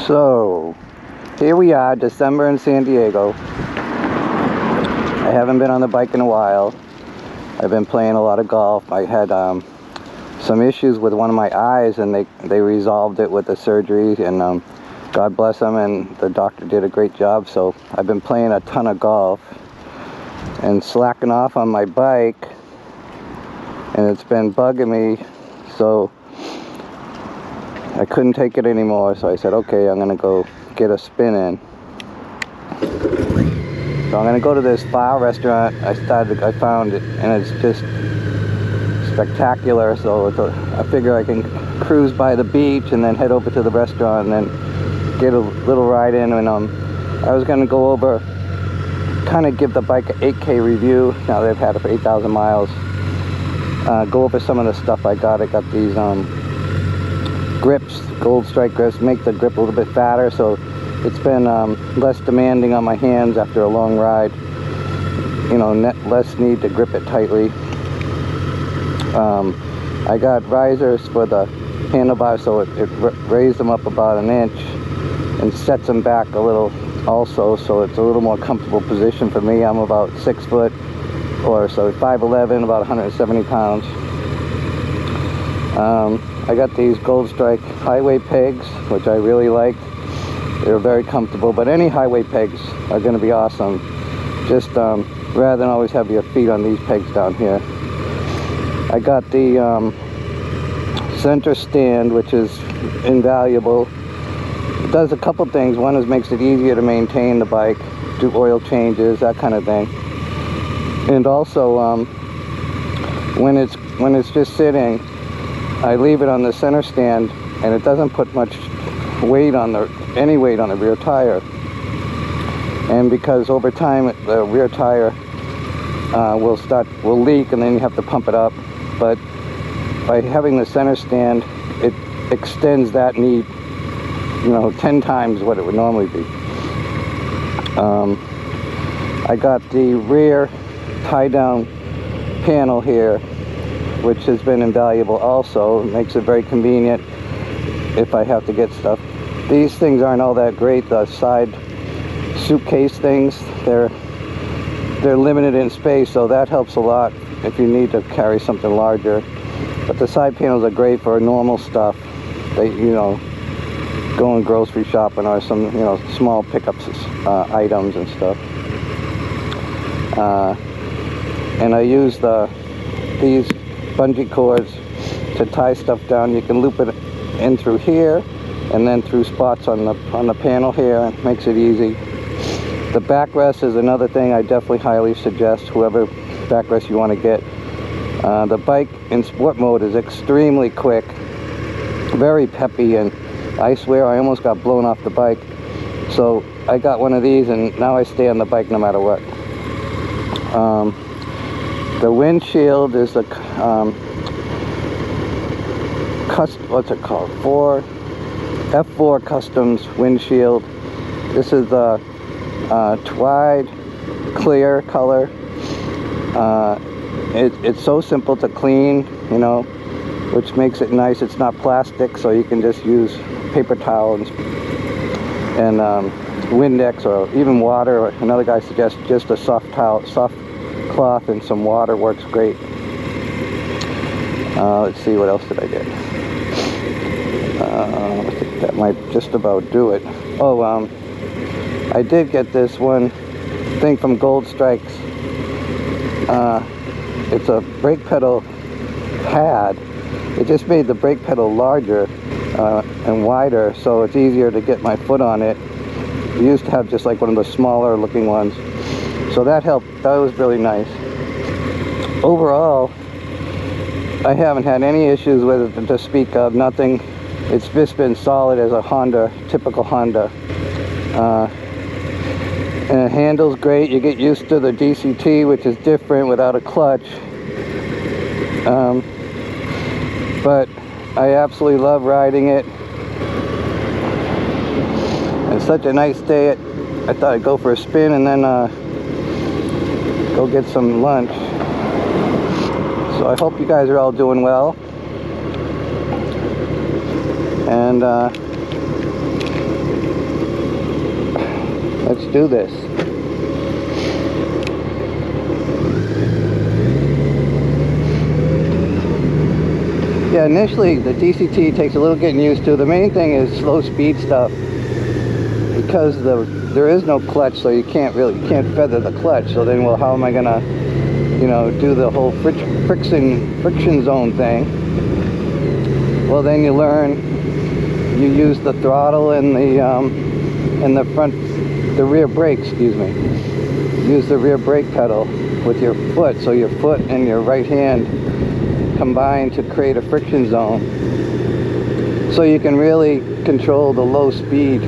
So here we are, December in San Diego. I haven't been on the bike in a while. I've been playing a lot of golf. I had some issues with one of my eyes, and they resolved it with the surgery, and God bless them, and the doctor did a great job. So I've been playing a ton of golf and slacking off on my bike, and it's been bugging me, so I couldn't take it anymore. So I said, okay, I'm gonna go get a spin in. So I'm gonna go to this spa restaurant. I found it, and it's just spectacular. So I figure I can cruise by the beach and then head over to the restaurant and then get a little ride in. And I was gonna go over, kind of give the bike an 8K review now that I've had it for 8,000 miles. Go over some of the stuff I got. I got these grips, Gold Strike grips, make the grip a little bit fatter, so it's been less demanding on my hands after a long ride. You know, less need to grip it tightly. I got risers for the handlebars, so it raised them up about an inch and sets them back a little also, so it's a little more comfortable position for me. I'm about 6 foot, or so 5'11", about 170 pounds. I got these Gold Strike highway pegs, which I really liked. They're very comfortable, but any highway pegs are going to be awesome. Just rather than always have your feet on these pegs down here. I got the center stand, which is invaluable. It does a couple things. One is makes it easier to maintain the bike, do oil changes, that kind of thing. And also, when it's just sitting, I leave it on the center stand, and it doesn't put much weight on any weight on the rear tire. And because over time the rear tire will leak, and then you have to pump it up. But by having the center stand, it extends that need, 10 times what it would normally be. I got the rear tie-down panel here, which has been invaluable also. It makes it very convenient if I have to get stuff. These things aren't all that great. The side suitcase things, they're limited in space, so that helps a lot if you need to carry something larger. But the side panels are great for normal stuff. They, going grocery shopping or some, small pickups, items and stuff. And I use these bungee cords to tie stuff down. You can loop it in through here and then through spots on the panel here. It makes it easy. The backrest is another thing I definitely highly suggest, whoever backrest you want to get. The bike in sport mode is extremely quick, very peppy, and I swear I almost got blown off the bike. So I got one of these, and now I stay on the bike no matter what. The windshield is a what's it called? F4 Customs windshield. This is the Twide clear color. It's so simple to clean, which makes it nice. It's not plastic, so you can just use paper towel and Windex or even water. Another guy suggests just a soft cloth and some water works great. Let's see, what else did I get? I think that might just about do it. Oh, I did get this one thing from Gold Strikes. It's a brake pedal pad. It just made the brake pedal larger and wider, so it's easier to get my foot on it. We used to have just like one of the smaller looking ones, so that helped. That was really nice. Overall, I haven't had any issues with it to speak of. Nothing. It's just been solid as a Honda, typical Honda. And it handles great. You get used to the DCT, which is different without a clutch. But I absolutely love riding it. It's such a nice day. I thought I'd go for a spin and then go get some lunch. So I hope you guys are all doing well. And Let's do this. Yeah, initially the DCT takes a little getting used to. The main thing is slow speed stuff, because there is no clutch, so you can't feather the clutch. So then, well, how am I gonna, you know, do the whole friction zone thing? Well, then you learn. You use the throttle and the rear brake. Excuse me. Use the rear brake pedal with your foot, so your foot and your right hand combine to create a friction zone, so you can really control the low speed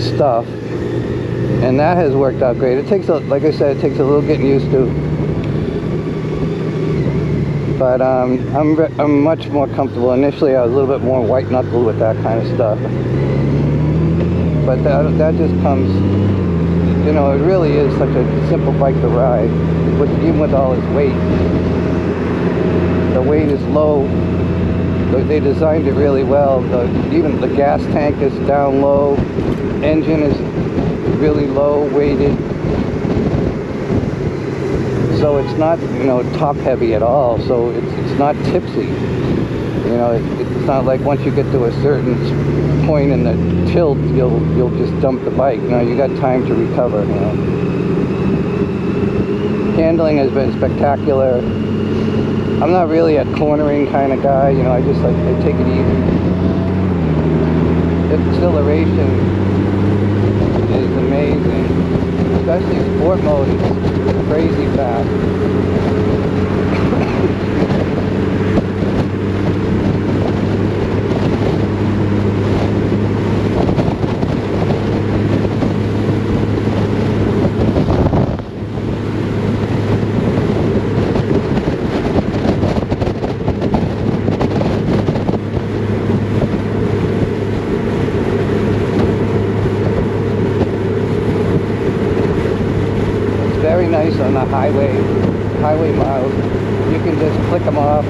stuff, and that has worked out great. It takes, like I said, it takes a little getting used to, but I'm much more comfortable. Initially I was a little bit more white knuckle with that kind of stuff, but that just comes, you know, it really is such a simple bike to ride, even with all its weight. The weight is low. They designed it really well. Even the gas tank is down low. Engine is really low weighted. So it's not, you know, top heavy at all. So it's not tipsy. You know, it's not like once you get to a certain point in the tilt, you'll just dump the bike. You know, you got time to recover. You know, handling has been spectacular. I'm not really a cornering kind of guy, you know, I just I take it easy. The acceleration is amazing, especially sport mode, it's crazy fast. Very nice on the highway miles. You can just click them off.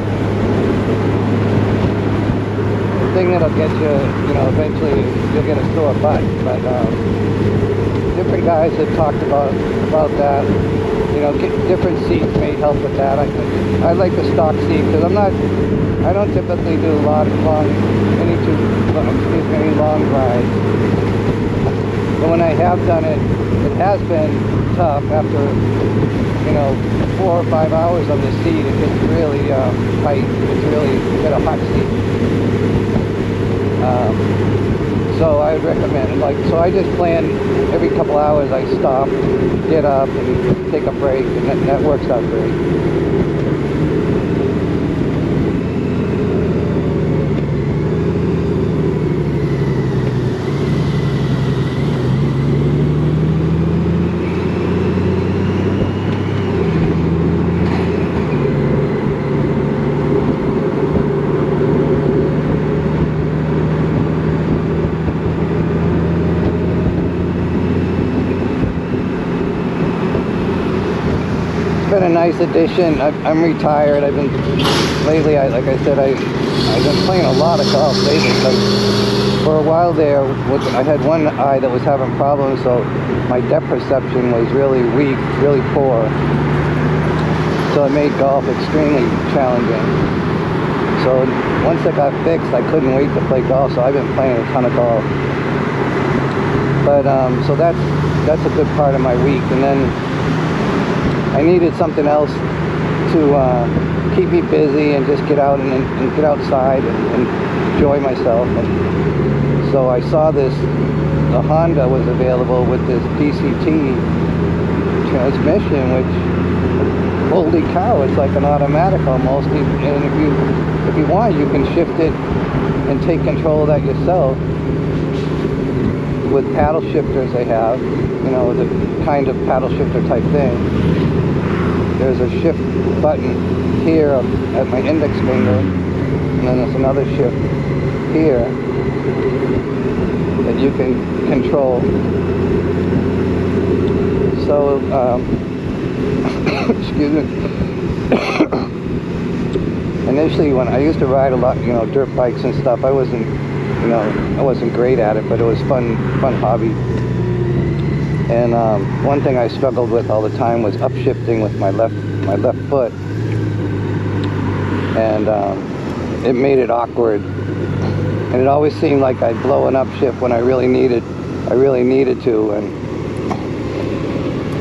The thing that'll get you, you know, eventually you'll get a sore butt. But different guys have talked about that. You know, different seats may help with that. I like the stock seat because I don't typically do a lot of any long rides. But when I have done it, it has been tough. After, you know, 4 or 5 hours on the seat, it gets really tight. You get a hot seat. So I would recommend, so I just plan every couple hours I stop, get up, and take a break, and that works out great. Been a nice addition. I'm retired. Lately, like I said, I've been playing a lot of golf lately, because for a while there, I had one eye that was having problems, so my depth perception was really weak, really poor. So it made golf extremely challenging. So once it got fixed, I couldn't wait to play golf, so I've been playing a ton of golf. But so that's a good part of my week. And then I needed something else to keep me busy and just get out and get outside and enjoy myself. And so I saw the Honda was available with this DCT transmission, which, holy cow, it's like an automatic almost. And if you want, you can shift it and take control of that yourself with paddle shifters they have, you know, the kind of paddle shifter type thing. There's a shift button here at my index finger, and then there's another shift here that you can control. So, excuse me. Initially, when I used to ride a lot, you know, dirt bikes and stuff, I wasn't great at it, but it was fun hobby. And one thing I struggled with all the time was upshifting with my left foot, and it made it awkward. And it always seemed like I'd blow an upshift when I really needed to,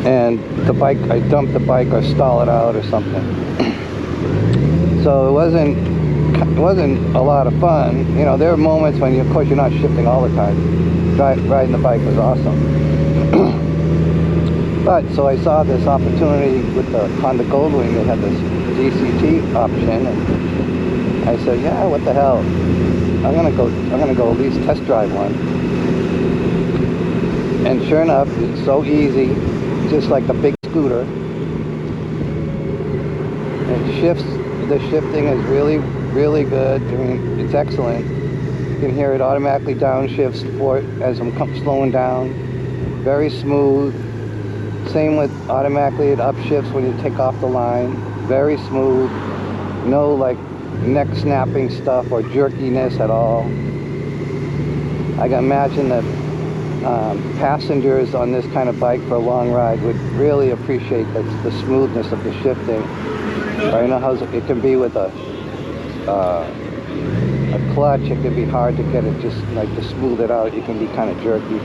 and the bike, I dumped the bike or stall it out or something. So it wasn't a lot of fun. You know, there are moments when, of course, you're not shifting all the time. Riding the bike was awesome. But so I saw this opportunity with on the Gold Wing. They had this DCT option, and I said, yeah, what the hell? I'm gonna go at least test drive one. And sure enough, it's so easy, just like a big scooter. It shifts. The shifting is really good. I mean, it's excellent. You can hear it automatically downshifts as I'm slowing down. Very smooth. Same with automatically it upshifts when you take off the line. Very smooth. No like neck snapping stuff or jerkiness at all. I can imagine that passengers on this kind of bike for a long ride would really appreciate the smoothness of the shifting. I know how it can be with a clutch. It can be hard to get it just like to smooth it out. You can be kind of jerky.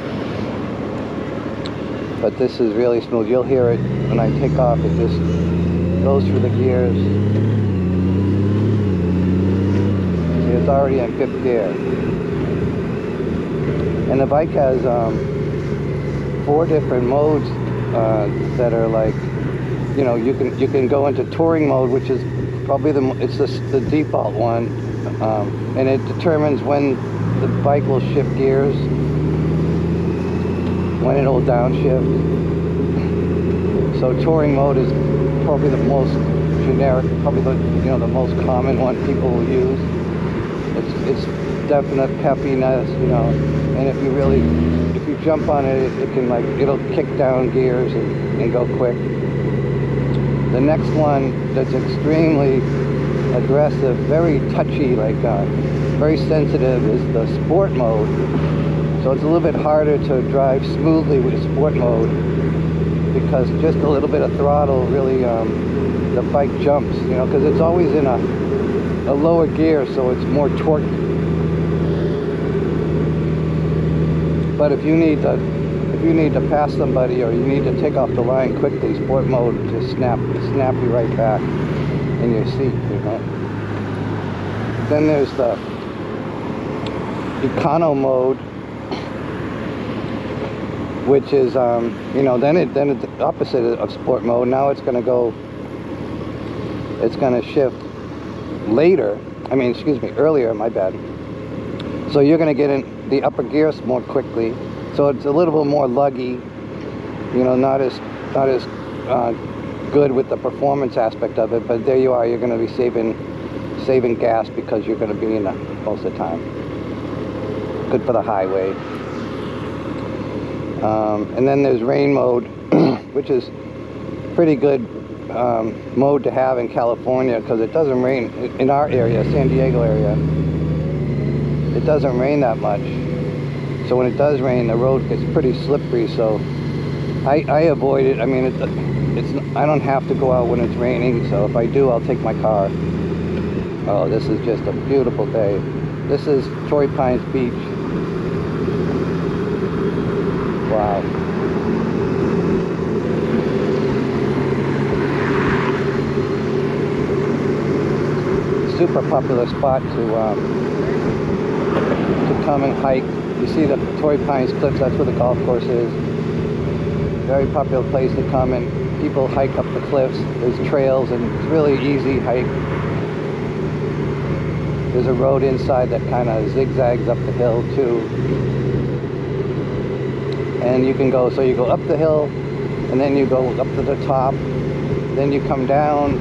But this is really smooth. You'll hear it when I take off. It just goes through the gears. See, it's already in 5th gear. And the bike has 4 different modes that are like, you know, you can go into touring mode, which is probably the default one, and it determines when the bike will shift gears, when it'll downshift. So touring mode is probably the most generic, probably the most common one people will use. It's definite peppiness, you know, and if you jump on it, it'll kick down gears and go quick. The next one that's extremely aggressive, very touchy, like very sensitive, is the sport mode. So it's a little bit harder to drive smoothly with sport mode, because just a little bit of throttle really, the bike jumps, you know, because it's always in a lower gear, so it's more torque. But if you need to pass somebody, or you need to take off the line quickly, sport mode will just snap you right back in your seat, you know. Then there's the econo mode, which is you know, then it's the opposite of sport mode. Now it's going to shift later. I mean, excuse me, earlier, my bad. So you're going to get in the upper gears more quickly. So it's a little bit more luggy, you know, not as good with the performance aspect of it. But there you are. You're going to be saving gas, because you're going to be in it most of the time. Good for the highway. And then there's rain mode, which is pretty good mode to have in California, because it doesn't rain in our area, San Diego area. It doesn't rain that much. So when it does rain, the road gets pretty slippery. So I avoid it. I mean, I don't have to go out when it's raining. So if I do, I'll take my car. Oh, this is just a beautiful day. This is Torrey Pines Beach. Wow. Super popular spot to come and hike. You see the Torrey Pines Cliffs, that's where the golf course is. Very popular place to come, and people hike up the cliffs. There's trails, and it's really easy hike. There's a road inside that kind of zigzags up the hill too. And you can go, so you go up the hill, and then you go up to the top, then you come down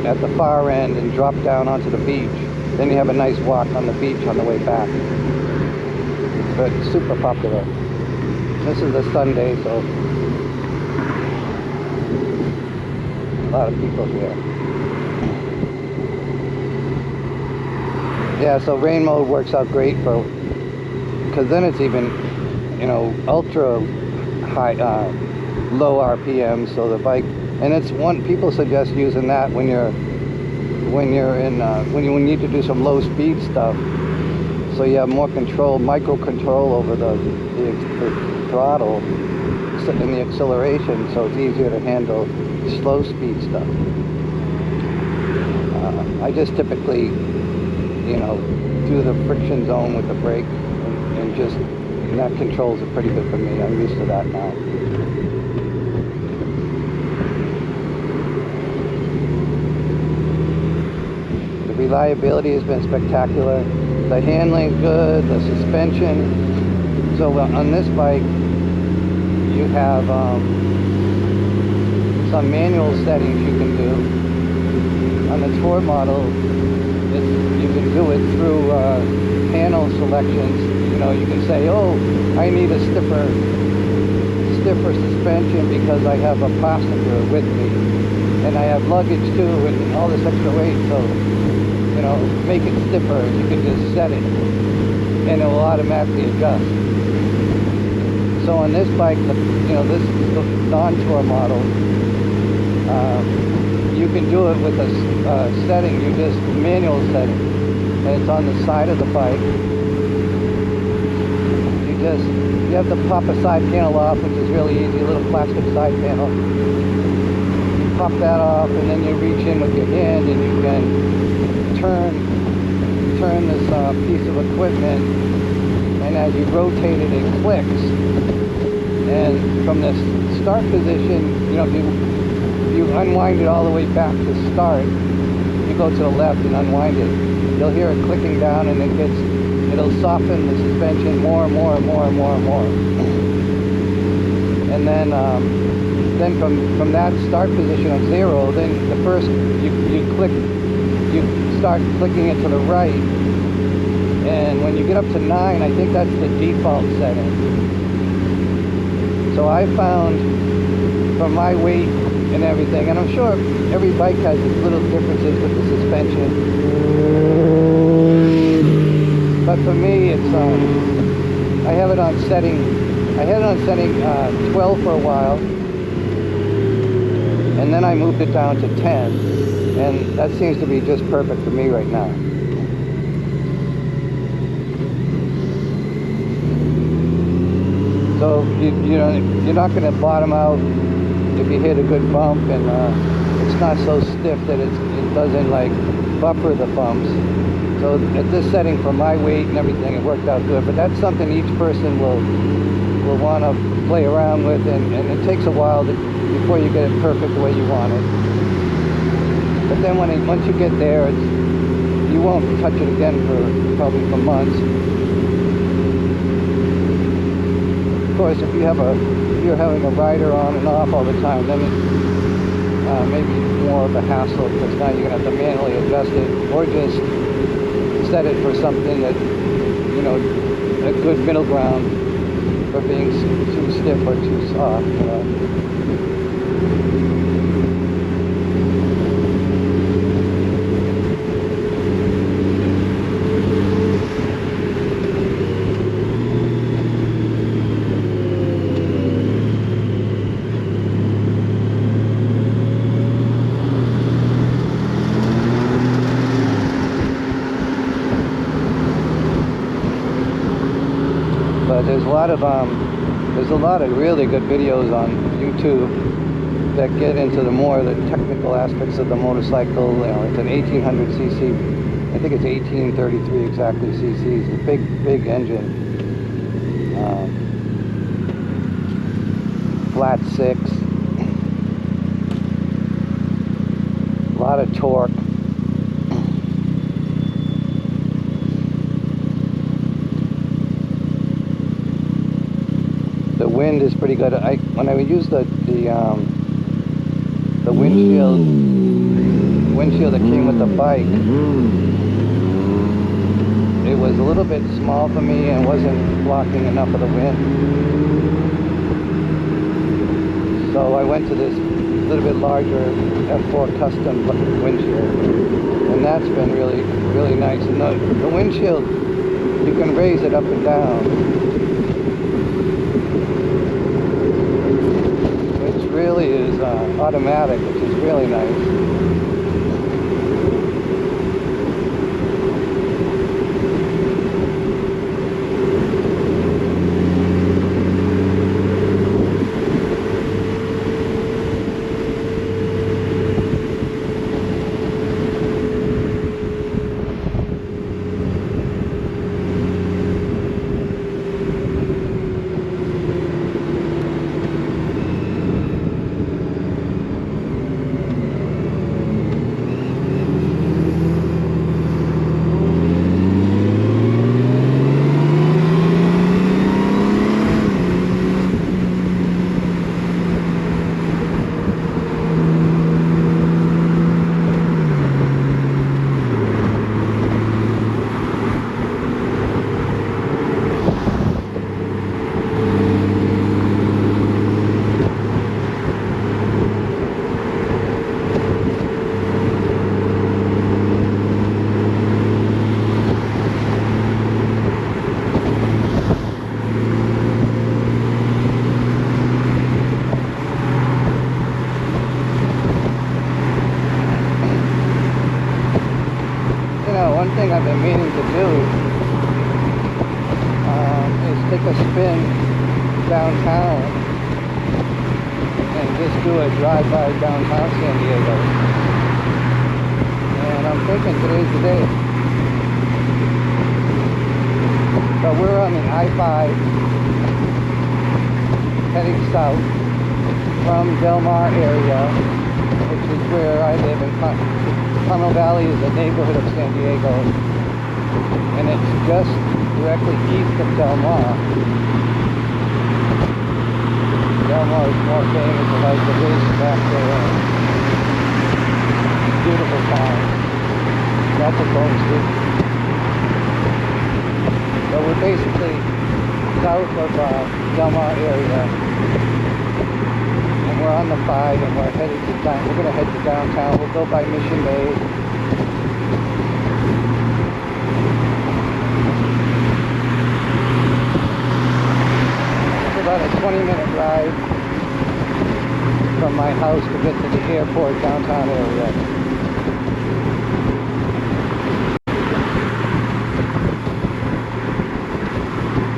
at the far end and drop down onto the beach. Then you have a nice walk on the beach on the way back. But it's super popular. This is a Sunday, so a lot of people here. Yeah, so rain mode works out great because then it's even, you know, ultra high, low RPM, so the bike, and it's one, people suggest using that when you need to do some low speed stuff, so you have more control, micro control over the throttle and the acceleration, so it's easier to handle slow speed stuff. I just typically, you know, do the friction zone with the brake, and just, and that controls it pretty good for me. I'm used to that now. The reliability has been spectacular. The handling's good, the suspension. So on this bike, you have some manual settings you can do. On the Tour model, you can do it through panel selections. You know, you can say, oh, I need a stiffer suspension because I have a passenger with me, and I have luggage too, and all this extra weight. So, you know, make it stiffer. You can just set it, and it will automatically adjust. So on this bike, you know, this is the non-Tour model. You can do it with a setting, you just manual setting, and it's on the side of the bike. You have to pop a side panel off, which is really easy, a little plastic side panel. You pop that off, and then you reach in with your hand, and you can turn this piece of equipment, and as you rotate it, it clicks. And from the start position, you know, if you unwind it all the way back to start, you go to the left and unwind it, you'll hear it clicking down, and it'll soften the suspension more and more and more and more and more. And then from that start position of 0, then the first you start clicking it to the right, and when you get up to 9, I think that's the default setting. So I found, for my weight and everything, and I'm sure every bike has its little differences with the suspension, but for me, it's I have it on setting. I had it on setting 12 for a while, and then I moved it down to 10, and that seems to be just perfect for me right now. So you know, you're not going to bottom out if you hit a good bump, and it's not so stiff that it doesn't like buffer the bumps. So at this setting, for my weight and everything, it worked out good. But that's something each person will want to play around with, and it takes a while before you get it perfect the way you want it. But then once you get there, you won't touch it again probably for months. Of course, if you're having a rider on and off all the time, then it's maybe more of a hassle, because now you're going to have to manually adjust it, or just set it for something that, you know, a good middle ground for being too stiff or too soft, you know. But there's a lot of really good videos on YouTube that get into the more the technical aspects of the motorcycle. You know, it's an 1800 cc. I think it's 1833 exactly cc's. It's a big engine. Flat 6. A lot of torque. The wind is pretty good. When I would use the windshield that came with the bike, it was a little bit small for me and wasn't blocking enough of the wind. So I went to this little bit larger F4 custom windshield, and that's been really, really nice. And the windshield, you can raise it up and down. automatic, which is really nice. One thing I've been meaning to do is take a spin downtown and just do a drive-by downtown San Diego. And I'm thinking today's the day. So we're on the I-5 heading south from Del Mar area, which is where I live in Carmel Valley is a neighborhood of San Diego, and it's just directly east of Del Mar. Del Mar is more famous for like the racetrack there. Beautiful town. That's a bonus street. So we're basically south of Del Mar area. We're on the 5 and we're headed to town. We're gonna head to downtown. We'll go by Mission Bay. It's about a 20-minute ride from my house to get to the airport downtown area.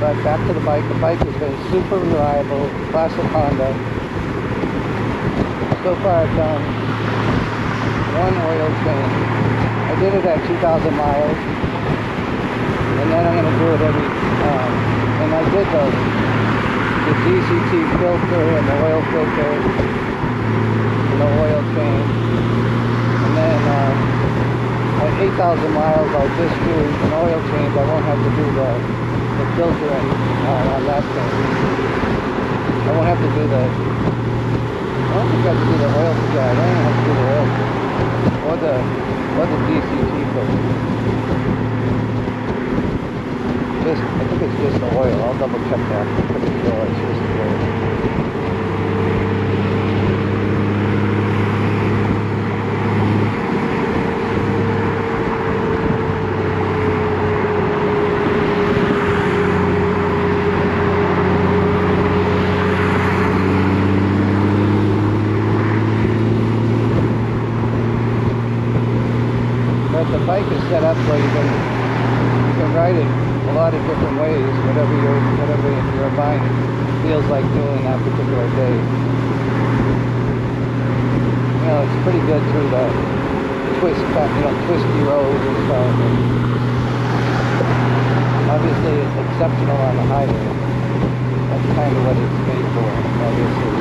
But back to the bike. The bike has been super reliable, classic Honda. So far I've done one oil change. I did it at 2,000 miles, and then I'm going to do it every, and I did the DCT filter and the oil filter and the oil change, and then at 8,000 miles I'll just do an oil change. I won't have to do the filtering on that change. I won't have to do the I don't think I have to do the oil, yeah, I don't even have to do the oil or the DCT filter. I think it's just the oil. I'll double check that. I'm pretty sure it's just the oil. The bike is set up where you can ride it a lot of different ways, whatever your mind feels like doing that particular day. You know, it's pretty good through the twisty roads and stuff. And obviously, it's exceptional on the highway. That's kind of what it's made for, obviously.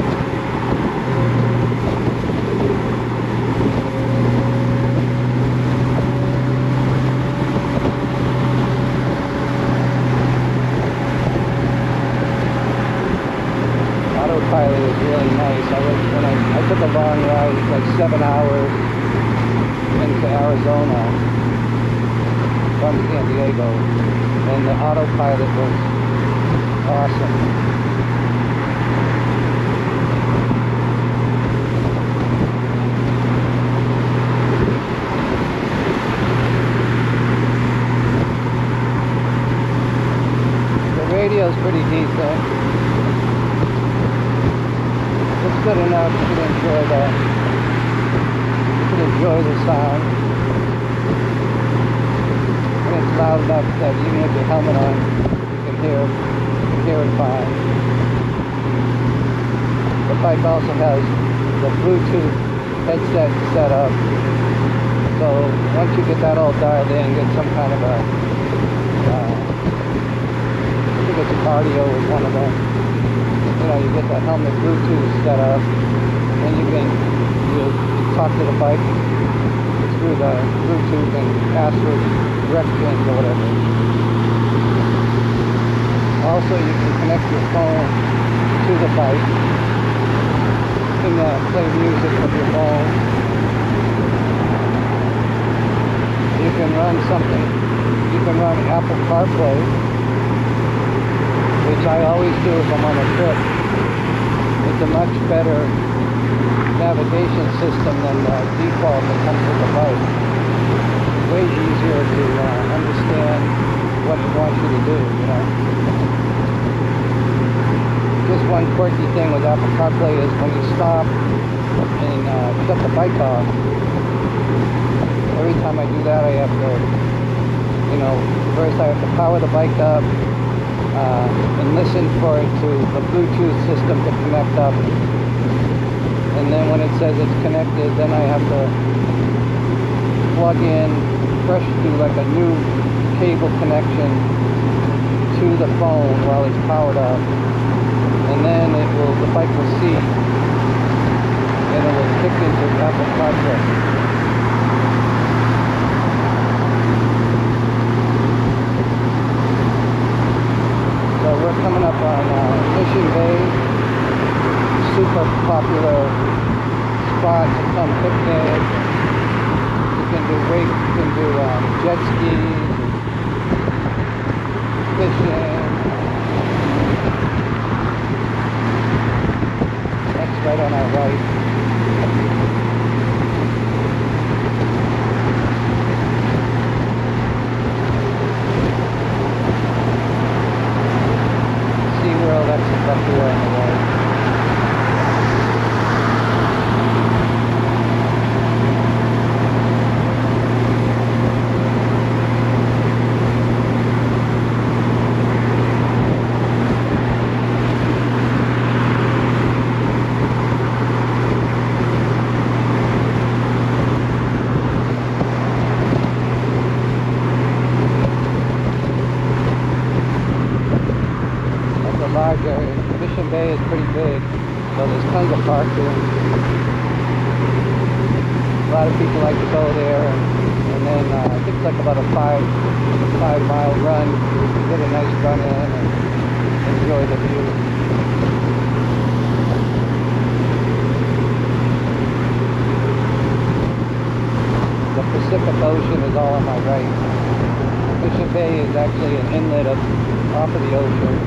Autopilot is really nice. I took a long ride, like 7 hours into Arizona from San Diego, and the autopilot was awesome. The radio's pretty decent. It's good enough. You can enjoy the sound. And it's loud enough that even with your helmet on, you can hear it fine. The bike also has the Bluetooth headset set up. So once you get that all dialed in, get some kind of a, I think it's cardio is one of them. You know, you get that helmet Bluetooth set up, and you talk to the bike through the Bluetooth and ask for directions or whatever. Also, you can connect your phone to the bike. You can play music with your phone. You can run something. You can run Apple CarPlay, which I always do if I'm on a trip. It's a much better navigation system than the default that comes with the bike. Way easier to understand what it wants you to do, you know. Just one quirky thing with Apple CarPlay is when you stop and shut the bike off, every time I do that I have to, you know, first I have to power the bike up and listen for it to the Bluetooth system to connect up. And then when it says it's connected, then I have to plug in, fresh do like a new cable connection to the phone while it's powered up. And then the bike will see, and it will kick into Apple CarPlay. So we're coming up on Mission Bay, super popular spot to come picnic. You can do jet skis, fishing. That's right on our right. SeaWorld, that's up here on the right. Mission Bay is pretty big, so there's tons of parking. A lot of people like to go there, and then I think it's like about a 5-mile run. You get a nice run in and enjoy the view. The Pacific Ocean is all on my right. Mission Bay is actually an inlet off of the ocean.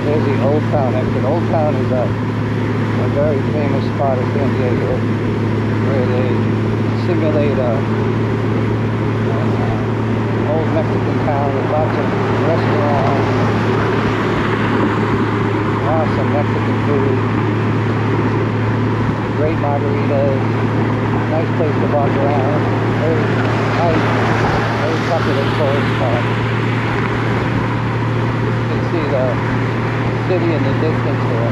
There's the Old Town exit. Old Town is a very famous spot in San Diego where they simulate an old Mexican town with lots of restaurants, awesome Mexican food, great margaritas, nice place to walk around, very nice, very popular tourist spot. You can see the city in the distance there.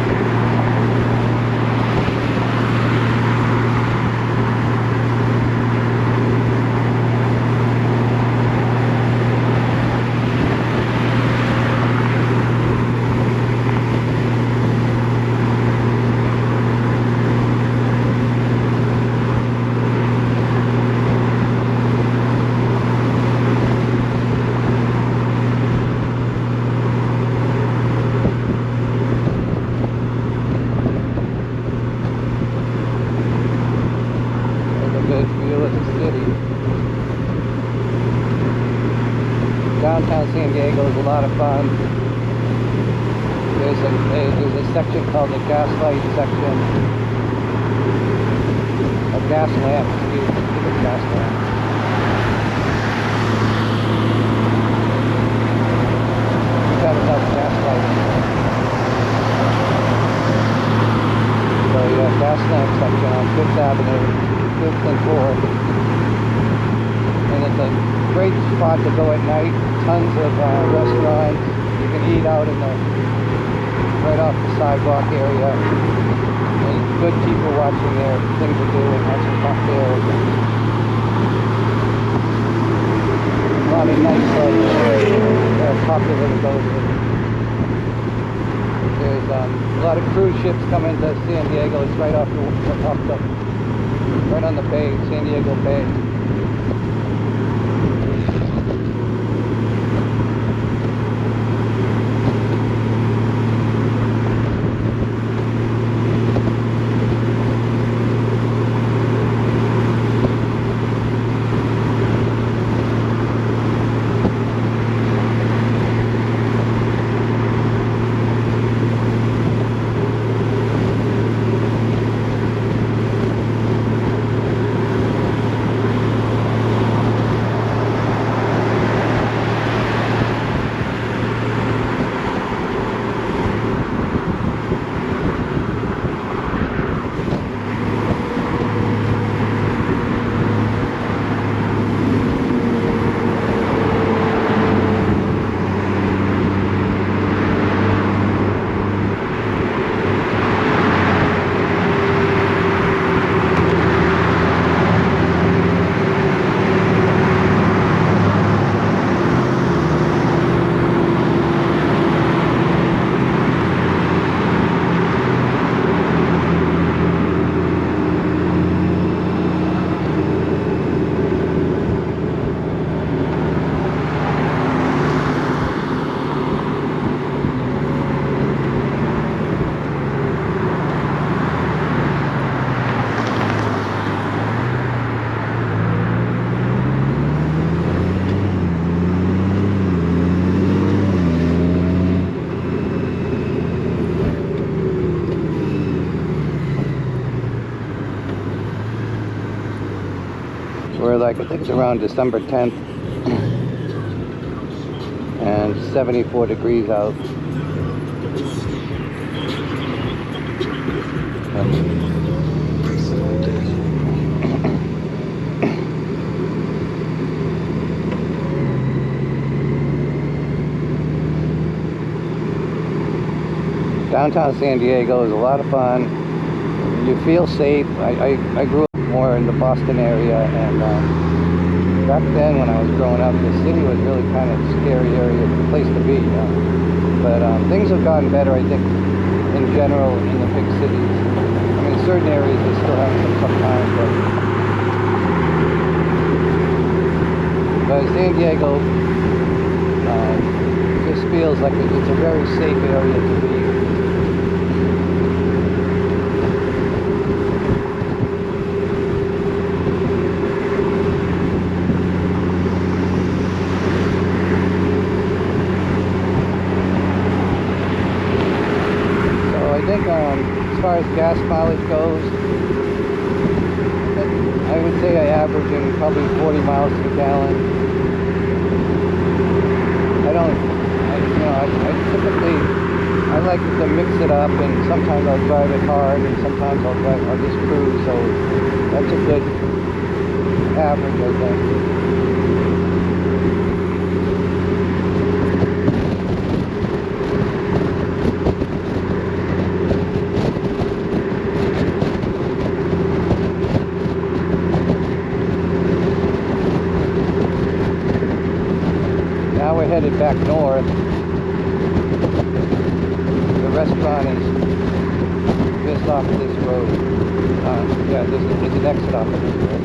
Downtown San Diego is a lot of fun. There's a section called the Gaslight section. A gas lamp, excuse me, gas lamp. We've got enough gas lights. So yeah, gas lamp section on 5th Avenue, 5th and 4th. And it's a great spot to go at night. Tons of restaurants. You can eat out in the right off the sidewalk area. And good people watching there, things to do and have some cocktails. A lot of nice popular to go to. There's a lot of cruise ships coming to San Diego. It's right right on the bay, San Diego Bay. We're like, I think it's around December 10th and 74 degrees out. Downtown San Diego is a lot of fun. You feel safe. I grew up more in the Boston area, and back then when I was growing up, the city was really kind of a scary area, place to be. But things have gotten better, I think, in general in the big cities. I mean, certain areas are still having some tough times, but San Diego just feels like it's a very safe area to be. As far as gas mileage goes, I would say I average in probably 40 miles to the gallon. I typically, I like to mix it up, and sometimes I'll drive it hard, and sometimes I'll just cruise, so that's a good average, I think. Now we're headed back north. The restaurant is just off of this road. Yeah, there's an exit off of this road.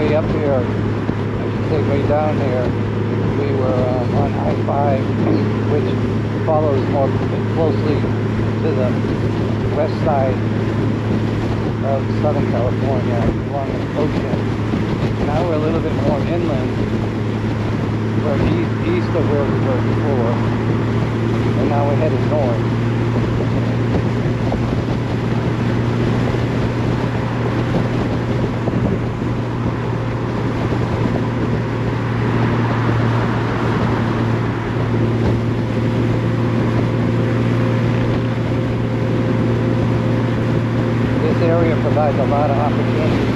way up here, I should say way down here, we were on I-5, which follows more closely to the west side of Southern California along the ocean. Now we're a little bit more inland. We're east of where we were before, and now we're headed north. This area provides a lot of opportunities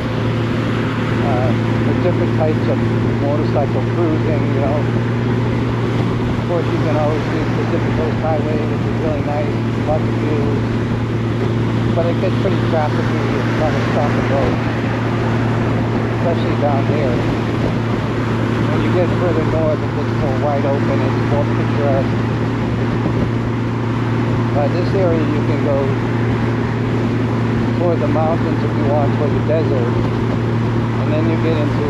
for different types of motorcycle cruising, you know. Of course, you can always do Pacific Coast Highway, which is really nice, lots of views, but it gets pretty trafficy. It's not a stop and go, especially down here. When you get further north, it gets more wide open, it's more picturesque. But this area you can go toward the mountains if you want, toward the desert, and then you get into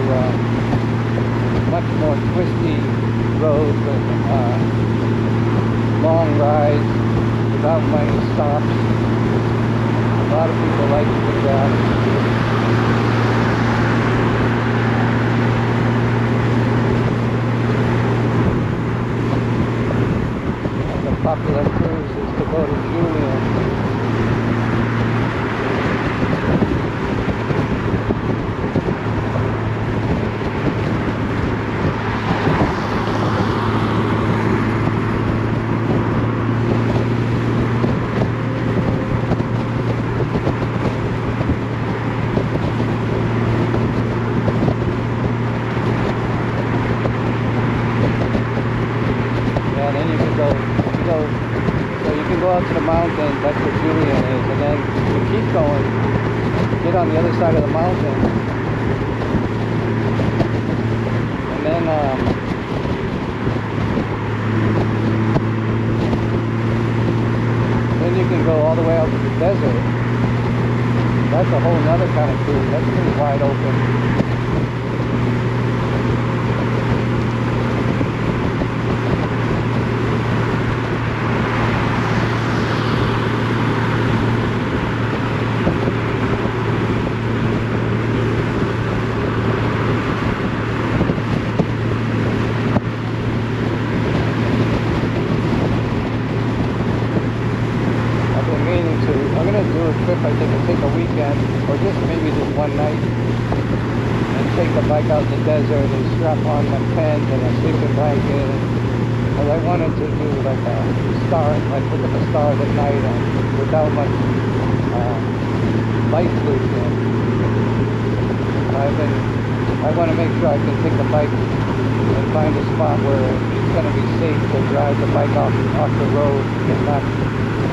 much more twisty roads with long rides without many stops. A lot of people like to do that. And the popular cruise is to go to Julian. To the mountain, that's where Julian is, and then you keep going, get on the other side of the mountain, and then you can go all the way out to the desert. That's a whole nother kind of cruise. That's pretty wide open. Trip, I think I'll take a weekend, or just maybe just one night, and take the bike out in the desert and strap on my tent and a sleeping blanket. Because I wanted to do like a star, like look at the stars at night and without much light pollution. I want to make sure I can take the bike and find a spot where it's going to be safe to drive the bike off the road and not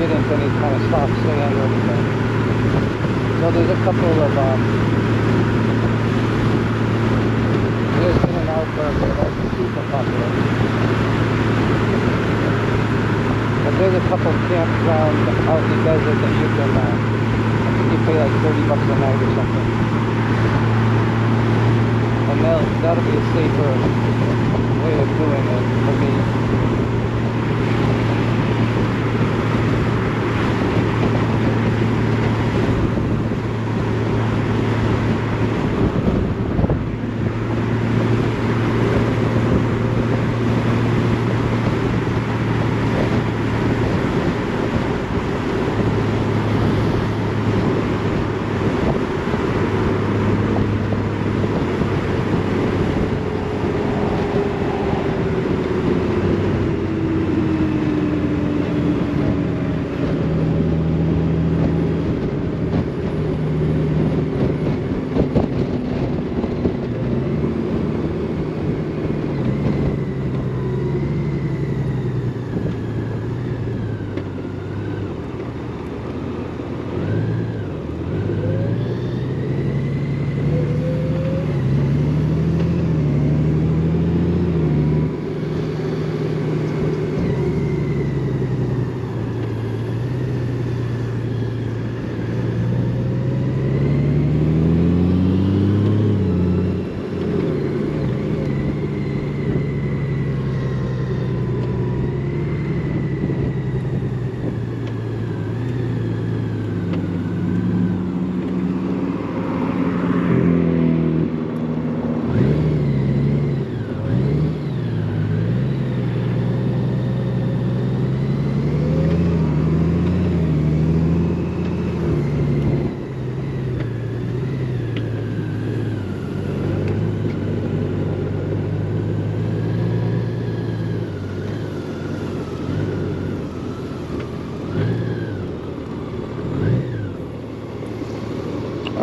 get into any kind of soft sand or anything. So there's a couple of there's in and out berms that are super popular. But there's a couple campgrounds out in the desert that you can I think you pay like $30 a night or something. And that'll be a safer way of doing it for me.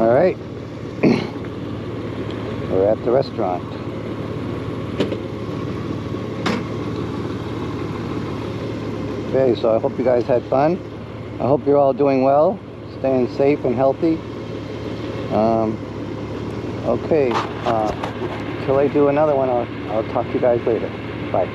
All right. We're at the restaurant. Okay, so I hope you guys had fun. I hope you're all doing well, staying safe and healthy. Okay, till I do another one, I'll talk to you guys later. Bye.